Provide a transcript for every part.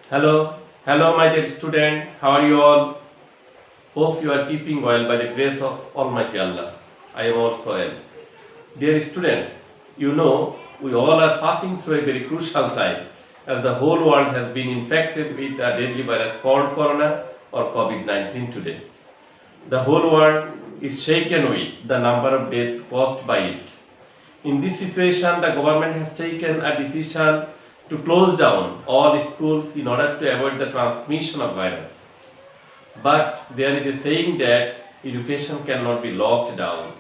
Hello, my dear students. How are you all? Hope you are keeping well by the grace of Almighty Allah. I am also well. Dear students, you know we all are passing through a very crucial time as the whole world has been infected with a deadly virus called Corona or COVID-19 today. The whole world is shaken with the number of deaths caused by it. In this situation, the government has taken a decision to close down all schools in order to avoid the transmission of virus. But there is a saying that education cannot be locked down.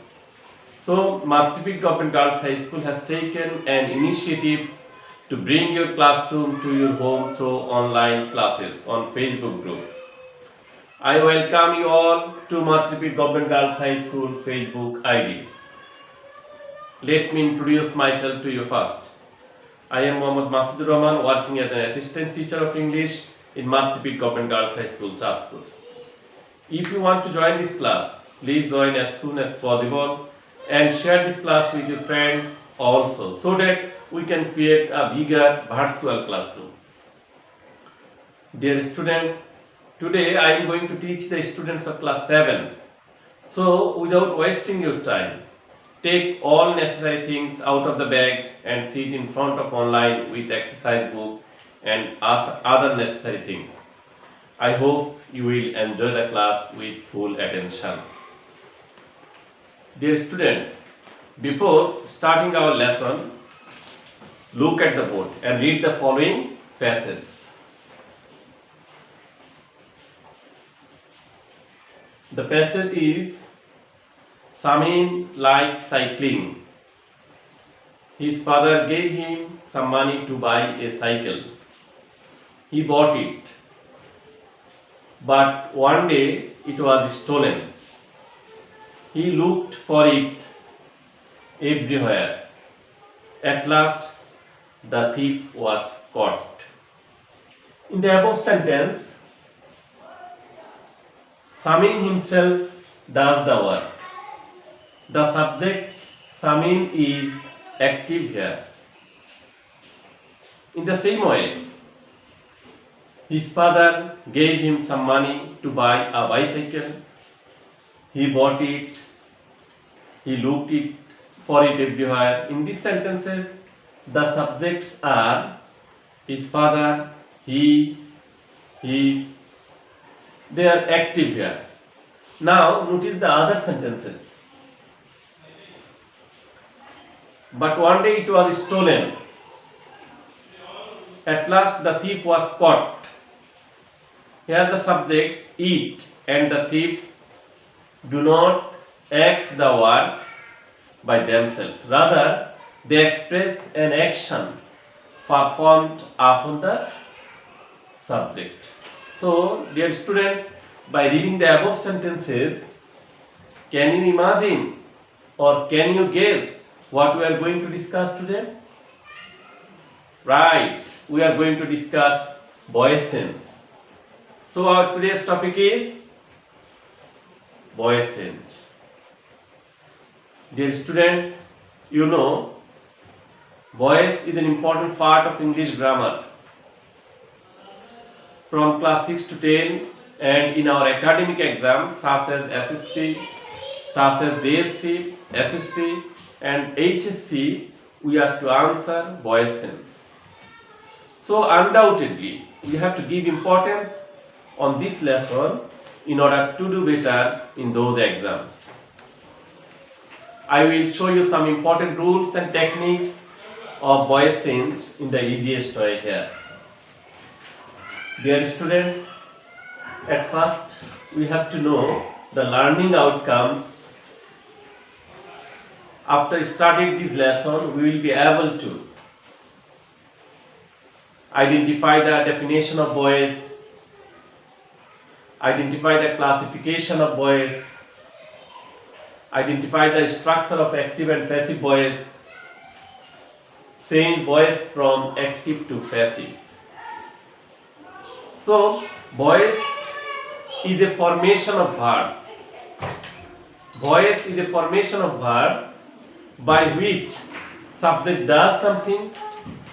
So, Masterpiece Government Girls High School has taken an initiative to bring your classroom to your home through online classes on Facebook groups. I welcome you all to Masterpiece Government Girls High School Facebook ID. Let me introduce myself to you first. I am Mohammad Masjidur Rahman, working as an assistant teacher of English in Masterpiece Government Girls High School, Chapur. If you want to join this class, please join as soon as possible and share this class with your friends also so that we can create a bigger virtual classroom. Dear student, today I am going to teach the students of class 7. So without wasting your time, take all necessary things out of the bag and sit in front of online with exercise book and other necessary things. I hope you will enjoy the class with full attention. Dear students, before starting our lesson, look at the board and read the following passage. The passage is Samin likes cycling. His father gave him some money to buy a cycle. He bought it. But one day it was stolen. He looked for it everywhere. At last the thief was caught. In the above sentence, Samin himself does the work. The subject Samin is active here. In the same way, his father gave him some money to buy a bicycle. He bought it. He looked for it everywhere. In these sentences, the subjects are his father, he, they are active here. Now, notice the other sentences. But one day it was stolen. At last the thief was caught. Here the subjects it and the thief do not act the work by themselves. Rather, they express an action performed upon the subject. So, dear students, by reading the above sentences, can you imagine or can you guess what we are going to discuss today? Right, we are going to discuss voicings. So our today's topic is voicings. Dear students, you know voice is an important part of English grammar. From class 6 to 10 and in our academic exams such as SSC, such as JSC, SSC and HSC, we have to answer voicings. So undoubtedly, we have to give importance on this lesson in order to do better in those exams. I will show you some important rules and techniques of voicings in the easiest way here. Dear students, at first we have to know the learning outcomes. After starting this lesson, we will be able to identify the definition of voice, identify the classification of voice, identify the structure of active and passive voice, change voice from active to passive. So, voice is a formation of verb. Voice is a formation of verb by which subject does something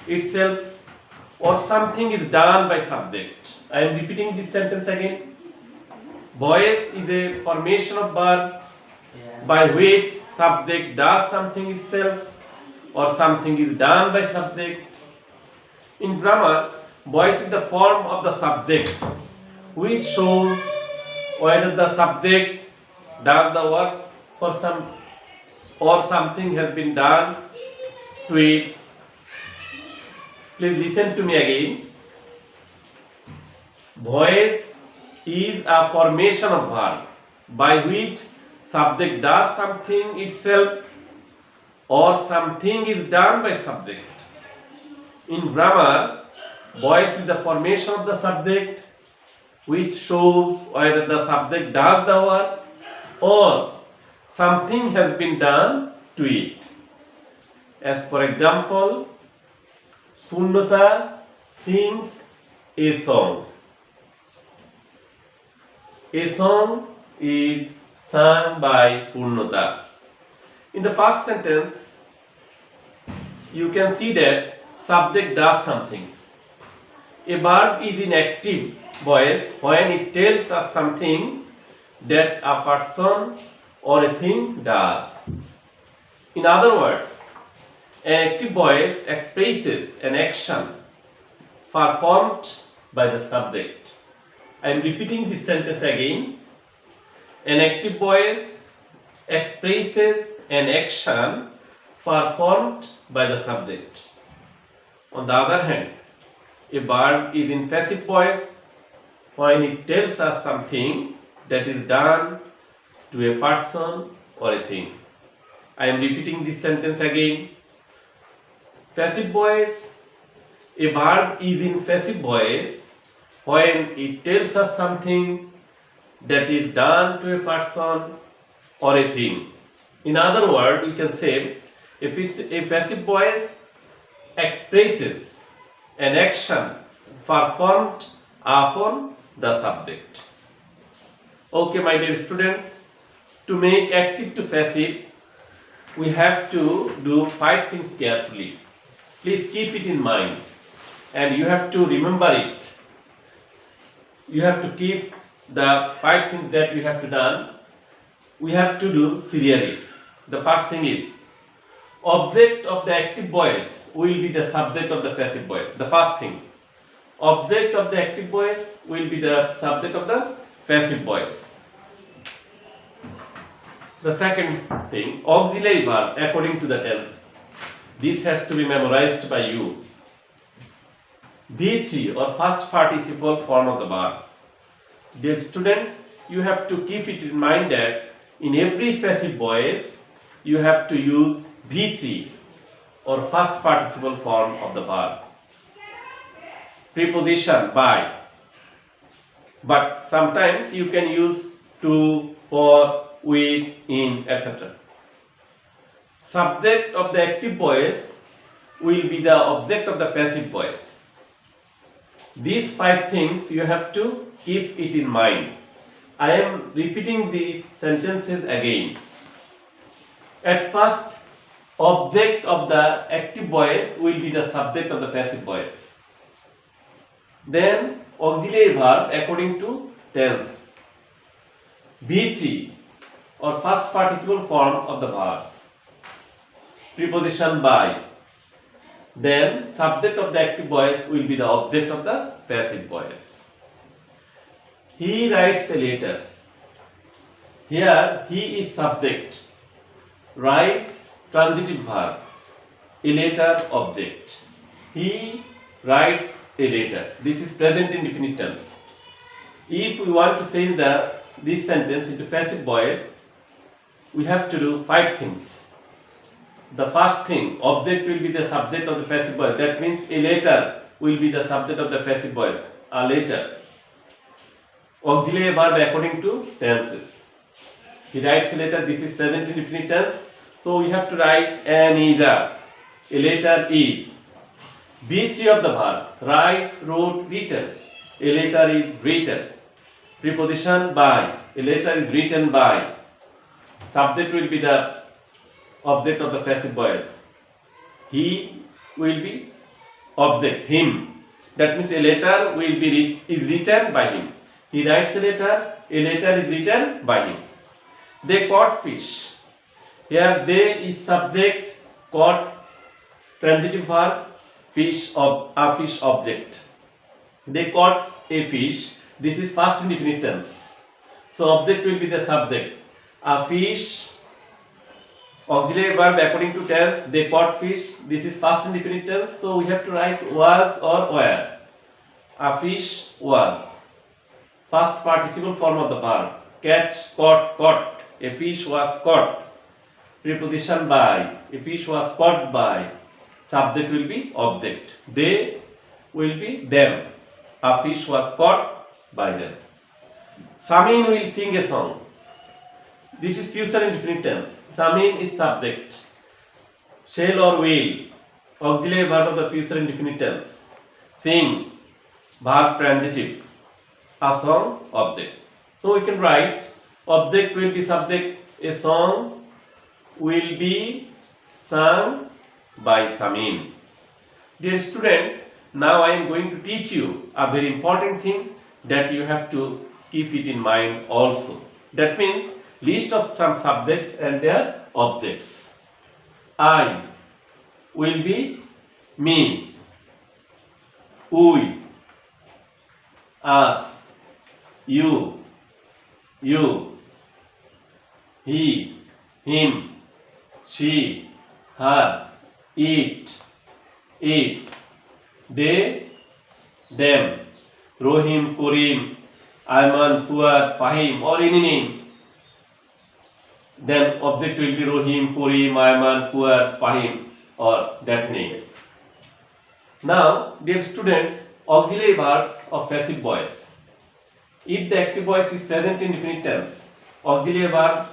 itself or something is done by subject. I am repeating this sentence again. Voice is a formation of verb by which subject does something itself or something is done by subject. In grammar, voice is the form of the subject which shows whether the subject does the work for some or something has been done to it. Please listen to me again. Voice is a formation of verb by which subject does something itself or something is done by subject. In grammar, voice is the formation of the subject which shows whether the subject does the work or something has been done to it. As for example, Purnata sings a song. A song is sung by Purnata. In the first sentence, you can see that subject does something. A verb is in active voice when it tells us something that a person or a thing does. In other words, an active voice expresses an action performed by the subject. I am repeating this sentence again. An active voice expresses an action performed by the subject. On the other hand, a verb is in passive voice when it tells us something that is done to a person or a thing. I am repeating this sentence again. Passive voice. A verb is in passive voice when it tells us something that is done to a person or a thing. In other words, you can say a passive voice expresses an action performed upon the subject. Okay, my dear students, to make active to passive, we have to do 5 things carefully. Please keep it in mind and you have to remember it. You have to keep the 5 things that we have to done. We have to do serially. The first thing is, object of the active voice will be the subject of the passive voice. The first thing, object of the active voice will be the subject of the passive voice. The second thing, auxiliary verb according to the tense. This has to be memorized by you. V3 or first participle form of the verb. Dear students, you have to keep it in mind that in every passive voice you have to use V3 or first participle form of the verb. Preposition by, but sometimes you can use to, for, with, in, etc. Subject of the active voice will be the object of the passive voice. These 5 things you have to keep it in mind. I am repeating these sentences again. At first, object of the active voice will be the subject of the passive voice. Then auxiliary verb according to tense. V3 or first participle form of the verb. Preposition by. Then subject of the active voice will be the object of the passive voice. He writes a letter. Here he is subject. Write transitive verb. A letter object. He writes a letter. This is present indefinite tense. If we want to change this sentence into passive voice, we have to do 5 things. The first thing, object will be the subject of the passive voice. That means a letter will be the subject of the passive voice. A letter. Auxiliary verb according to tenses. He writes a letter. This is present indefinite tense. So we have to write an either. A letter is. B3 of the verb. Write, wrote, written. A letter is written. Preposition by. A letter is written by. Subject will be the object of the passive voice. He will be object, him. That means a letter will be is written by him. He writes a letter is written by him. They caught fish. Here they is subject, caught transitive verb, fish of a fish object. They caught a fish. This is past indefinite tense. So object will be the subject. A fish, auxiliary verb according to tense. They caught fish. This is past indefinite tense. So we have to write was or were. A fish was. Past participle form of the verb. Catch, caught, caught. A fish was caught. Preposition by. A fish was caught by. Subject will be object. They will be them. A fish was caught by them. Samin will sing a song. This is future indefinite tense. Samin is subject. Shall or will, auxiliary verb of the future indefinite tense. Sing, verb transitive. A song, object. So we can write object will be subject. A song will be sung by Samin. Dear students, now I am going to teach you a very important thing that you have to keep it in mind also. That means list of some subjects and their objects. I will be me, we, us, you, he, him, she, her, it, they, them, Rohim, Kurim, Ayman, Fuad, Fahim, or any name. Then object will be Rohim, Kurim, Ayman, Fuad, Fahim, or that name. Now, dear students, auxiliary verbs of passive voice. If the active voice is present in indefinite tense, auxiliary verb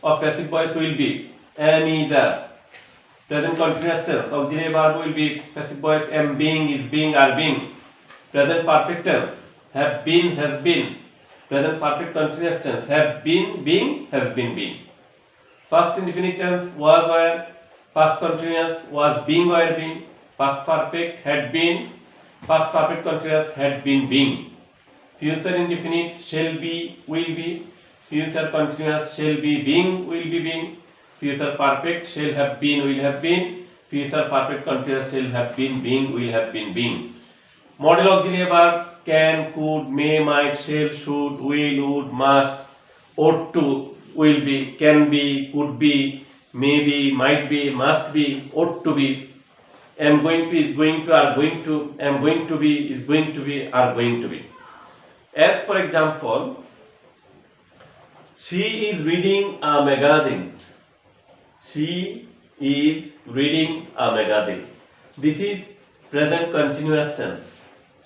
of passive voice will be am, is, are. Present continuous tense, auxiliary verb will be passive voice am, being, is being, are being. Present perfect tense, have been, has been. Present perfect continuous tense, have been, being, has been, being. Past indefinite tense was, were. Past continuous was being, were, being. Past perfect had been. Past perfect continuous had been, being. Future indefinite shall be, will be. Future continuous shall be, being, will be, being. Future perfect shall have been, will have been. Future perfect continuous shall have been, being, will have been, being. Model auxiliary verbs can, could, may, might, shall, should, will, would, must, ought to, will be, can be, could be, may be, might be, must be, ought to be. Am going to, is going to, are going to. Am going to be, is going to be, are going to be. As for example, she is reading a magazine. She is reading a magazine. This is present continuous tense.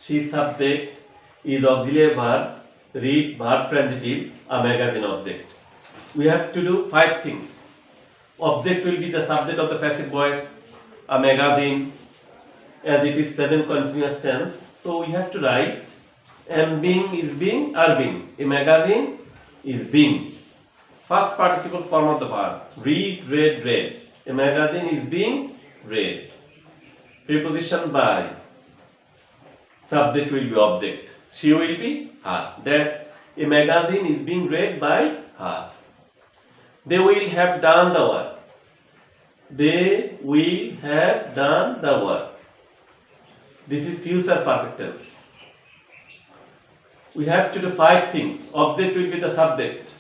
She subject is auxiliary verb, read verb transitive, a magazine object. We have to do 5 things. Object will be the subject of the passive voice, a magazine, as it is present continuous tense. So we have to write am, being, is being, are being. A magazine is being. First participle form of the verb. Read, read, read. A magazine is being read. Preposition by. Subject will be object. She will be her. That a magazine is being read by her. They will have done the work. They will have done the work. This is future perfect tense. We have to do 5 things. Object will be the subject.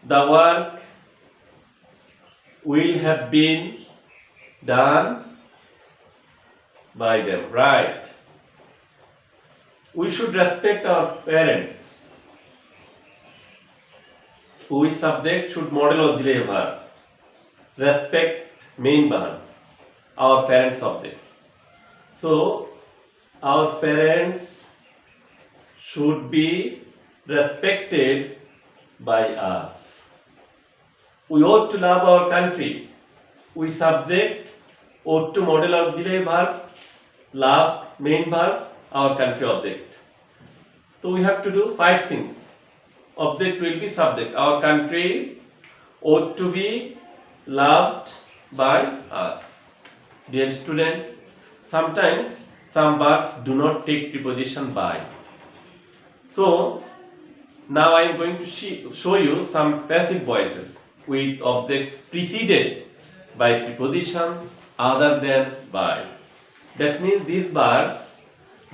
The work will have been done by them. Right. We should respect our parents. Who is subject should model auxiliary verb. Respect main verb. Our parents object. So our parents should be respected by us. We ought to love our country. We subject ought to model auxiliary verb, love main verb, our country object. So we have to do 5 things. Object will be subject. Our country ought to be loved by us. Dear students, sometimes some verbs do not take preposition by. So now I am going to show you some passive voices with objects preceded by prepositions other than by. That means these verbs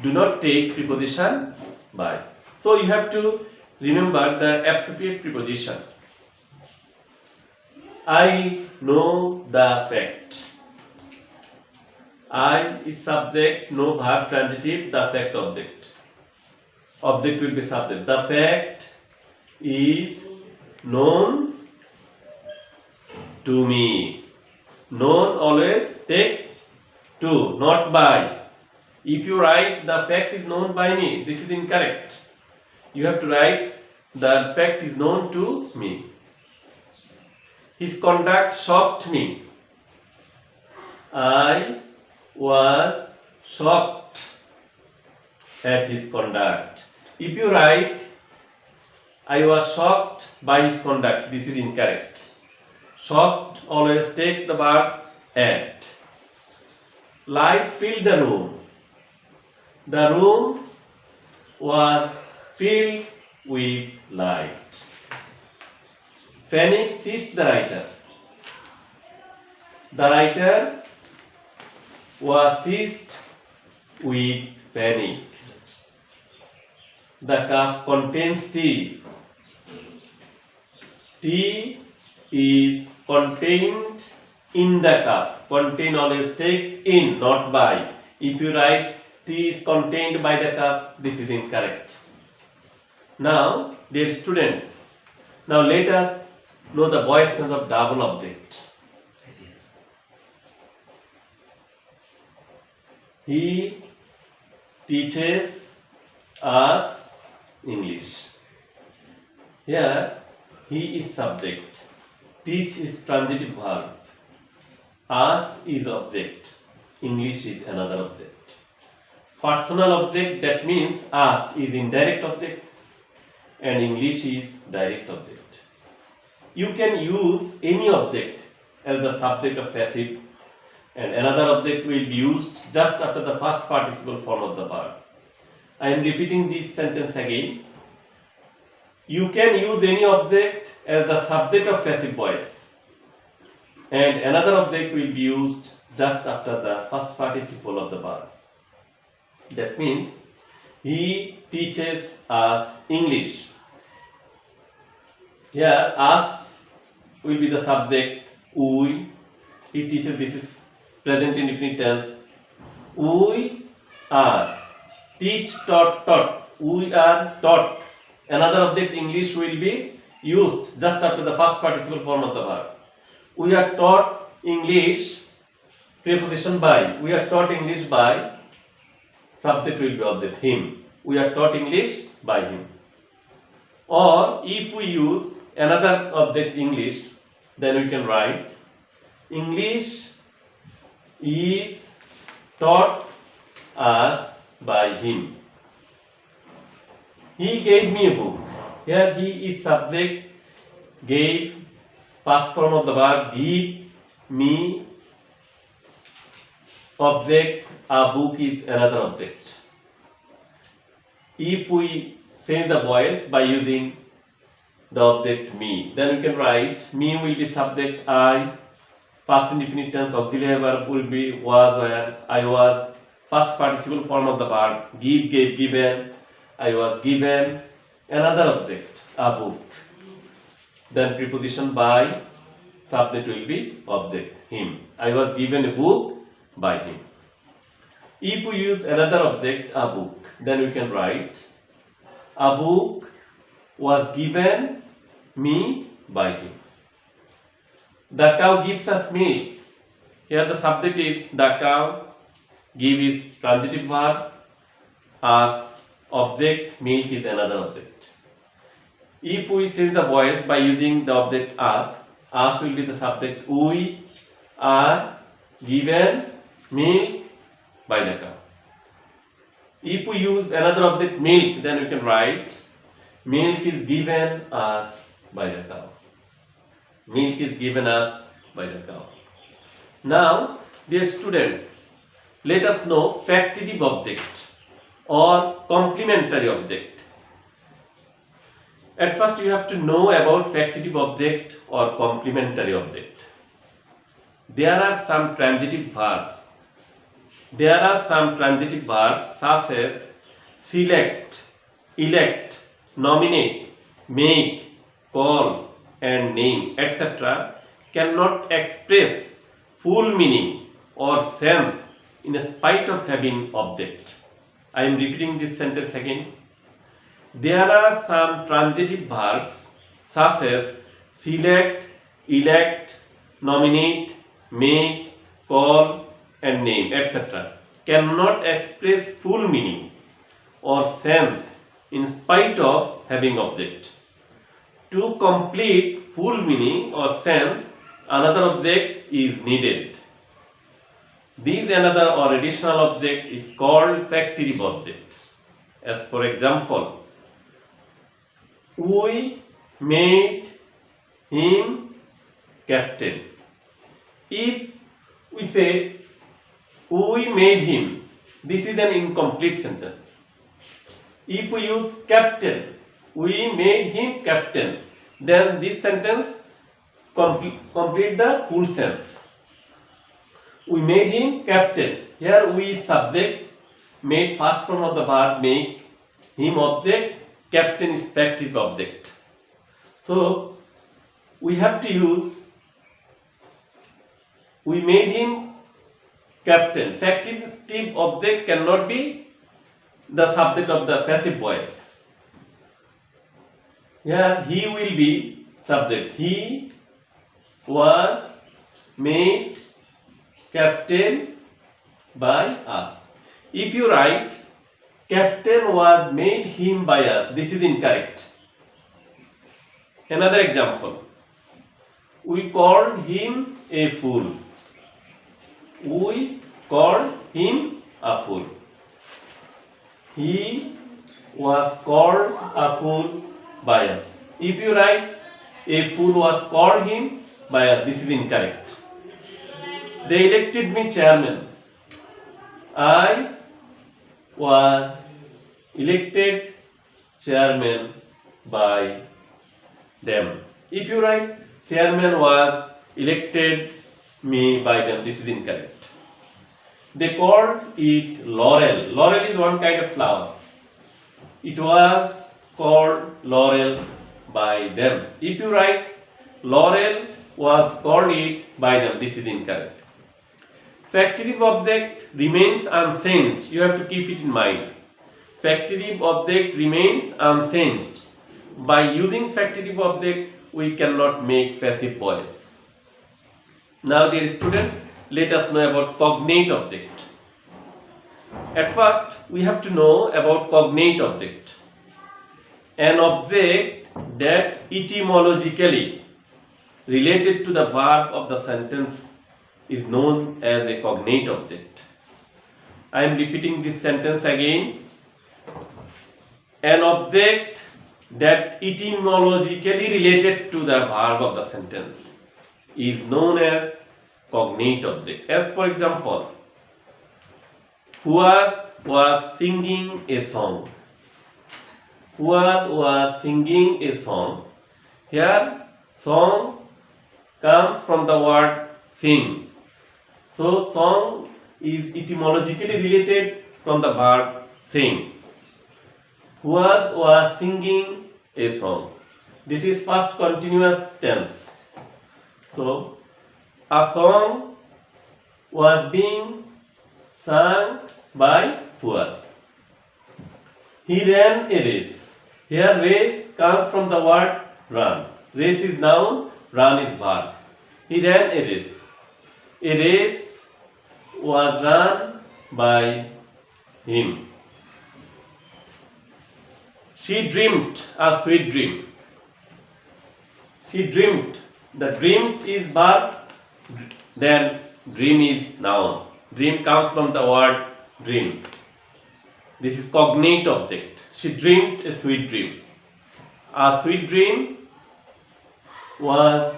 do not take preposition by. So you have to remember the appropriate preposition. I know the fact. I is subject, no verb transitive, the fact object. Object will be subject. The fact is known to me. Known always takes to, not by. If you write the fact is known by me, this is incorrect. You have to write the fact is known to me. His conduct shocked me. I was shocked at his conduct. If you write I was shocked by his conduct, this is incorrect. Shocked always takes the verb at. Light filled the room. The room was filled with light. Panic seized the writer. The writer was seized with panic. The cup contains tea. Tea is contained in the cup. Contain always takes in, not by. If you write tea is contained by the cup, this is incorrect. Now, dear students, now let us know the voice sense of double object. He teaches us English. Here, he is subject. Teach is transitive verb. Us is object. English is another object. Personal object, that means us is indirect object and English is direct object. You can use any object as the subject of passive, and another object will be used just after the first participle form of the verb. I am repeating this sentence again. You can use any object as the subject of passive voice, and another object will be used just after the first participle of the verb. That means he teaches us English. Here us will be the subject, we. He teaches, this is present indefinite tense. We are. Teach, taught, taught. We are taught. Another object, English, will be used just after the first participle form of the verb. We are taught English, preposition by. We are taught English by. Subject will be object, him. We are taught English by him. Or if we use another object, English, then we can write English is taught us by him. He gave me a book. Here he is subject, gave, past form of the verb, give me, object, a book is another object. If we change the voice by using the object me, then we can write me will be subject I, past indefinite tense auxiliary verb will be was, were, I was, first participle form of the verb, give, gave, given, I was given, another object, a book. Then preposition by, subject will be object, him. I was given a book by him. If we use another object, a book, then we can write a book was given me by him. The cow gives us milk. Here the subject is the cow, give is transitive verb, as object, milk is another object. If we change the voice by using the object as will be the subject, we are given milk by the cow. If we use another object, milk, then we can write milk is given us by the cow. Milk is given us by the cow. Now, dear students, let us know factitive object or complementary object. At first you have to know about factitive object or complementary object. There are some transitive verbs. There are some transitive verbs such as select, elect, nominate, make, call and name, etc. cannot express full meaning or sense in spite of having object. I am repeating this sentence again. There are some transitive verbs such as select, elect, nominate, make, call and name, etc. cannot express full meaning or sense in spite of having object. To complete full meaning or sense, another object is needed. This another or additional object is called factitive object. As for example, we made him captain. If we say we made him, this is an incomplete sentence. If we use captain, we made him captain, then this sentence complete the full sense. We made him captain. Here we subject, made first form of the verb make, him object, captain is factitive object. So we have to use we made him captain. Factitive object cannot be the subject of the passive voice. Here he will be subject. He was made captain by us. If you write captain was made him by us, this is incorrect. Another example. We called him a fool. We called him a fool. He was called a fool by us. If you write a fool was called him by us, this is incorrect. They elected me chairman. I was elected chairman by them. If you write chairman was elected me by them, this is incorrect. They called it laurel. Laurel is one kind of flower. It was called laurel by them. If you write laurel was called it by them, this is incorrect. Factitive object remains unchanged. You have to keep it in mind. Factitive object remains unchanged. By using factitive object, we cannot make passive voice. Now, dear students, let us know about cognate object. At first, we have to know about cognate object. An object that etymologically related to the verb of the sentence is known as a cognate object. I am repeating this sentence again. An object that etymologically related to the verb of the sentence is known as cognate object. As for example, Fuad was singing a song. Fuad was singing a song. Here, song comes from the word sing. So, song is etymologically related from the verb sing. Fuad was singing a song. This is first continuous tense. So, a song was being sung by Fuad. He ran a race. Here race comes from the word run. Race is noun, run is verb. He ran a race. A race was run by him. She dreamed a sweet dream. She dreamed. The dream is verb, then dream is noun. Dream comes from the word dream. This is cognate object. She dreamed a sweet dream. A sweet dream was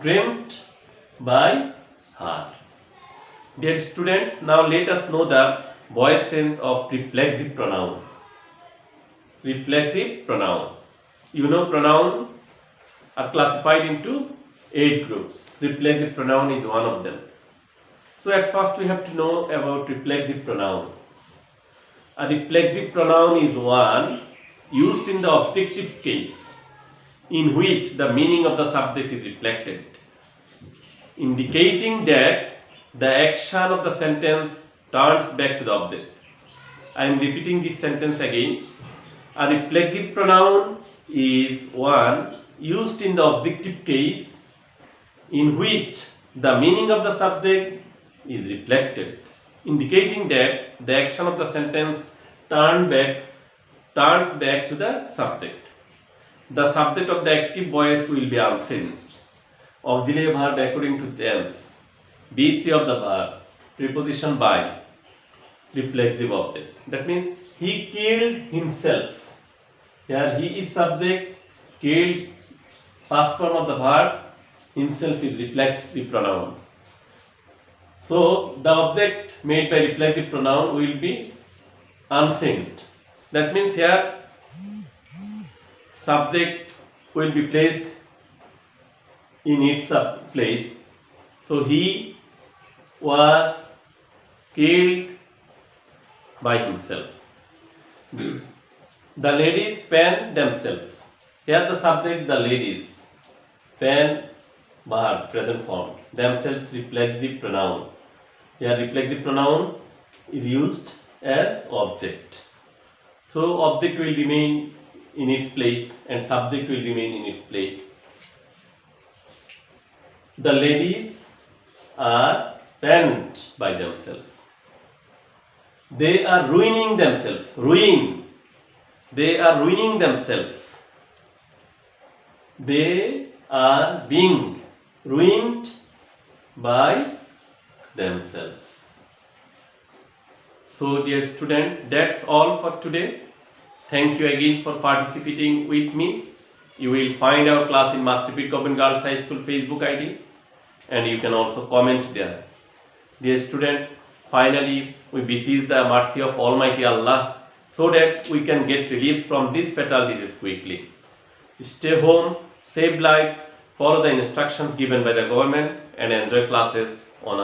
dreamt by her. Dear students, now let us know the voice sense of reflexive pronoun. Reflexive pronoun. You know, pronouns are classified into 8 groups. Reflexive pronoun is one of them. So at first we have to know about reflexive pronoun. A reflexive pronoun is one used in the objective case in which the meaning of the subject is reflected, indicating that the action of the sentence turns back to the object. I am repeating this sentence again. A reflexive pronoun is one used in the objective case in which the meaning of the subject is reflected, indicating that the action of the sentence turns back to the subject. The subject of the active voice will be unchanged. Auxiliary verb according to tense. B3 of the verb. Preposition by. Reflexive object. That means he killed himself. Here he is subject. Killed. First form of the verb. Himself is reflexive pronoun. So the object made by reflexive pronoun will be unchanged. That means here subject will be placed in its place. So he was killed by himself. The ladies fan themselves. Here the subject, the ladies. Fan verb, present form. Themselves, reflexive pronoun. Here reflexive pronoun is used as object. So object will remain in its place and subject will remain in its place. The ladies are fanned by themselves. They are ruining themselves. Ruin. They are ruining themselves. They are being ruined by themselves. So dear students, that's all for today. Thank you again for participating with me. You will find our class in Matripit Government Girls High School Facebook ID and you can also comment there. Dear students, finally we beseech the mercy of Almighty Allah so that we can get relief from this fatal disease quickly. Stay home, save lives, follow the instructions given by the government and enjoy classes on our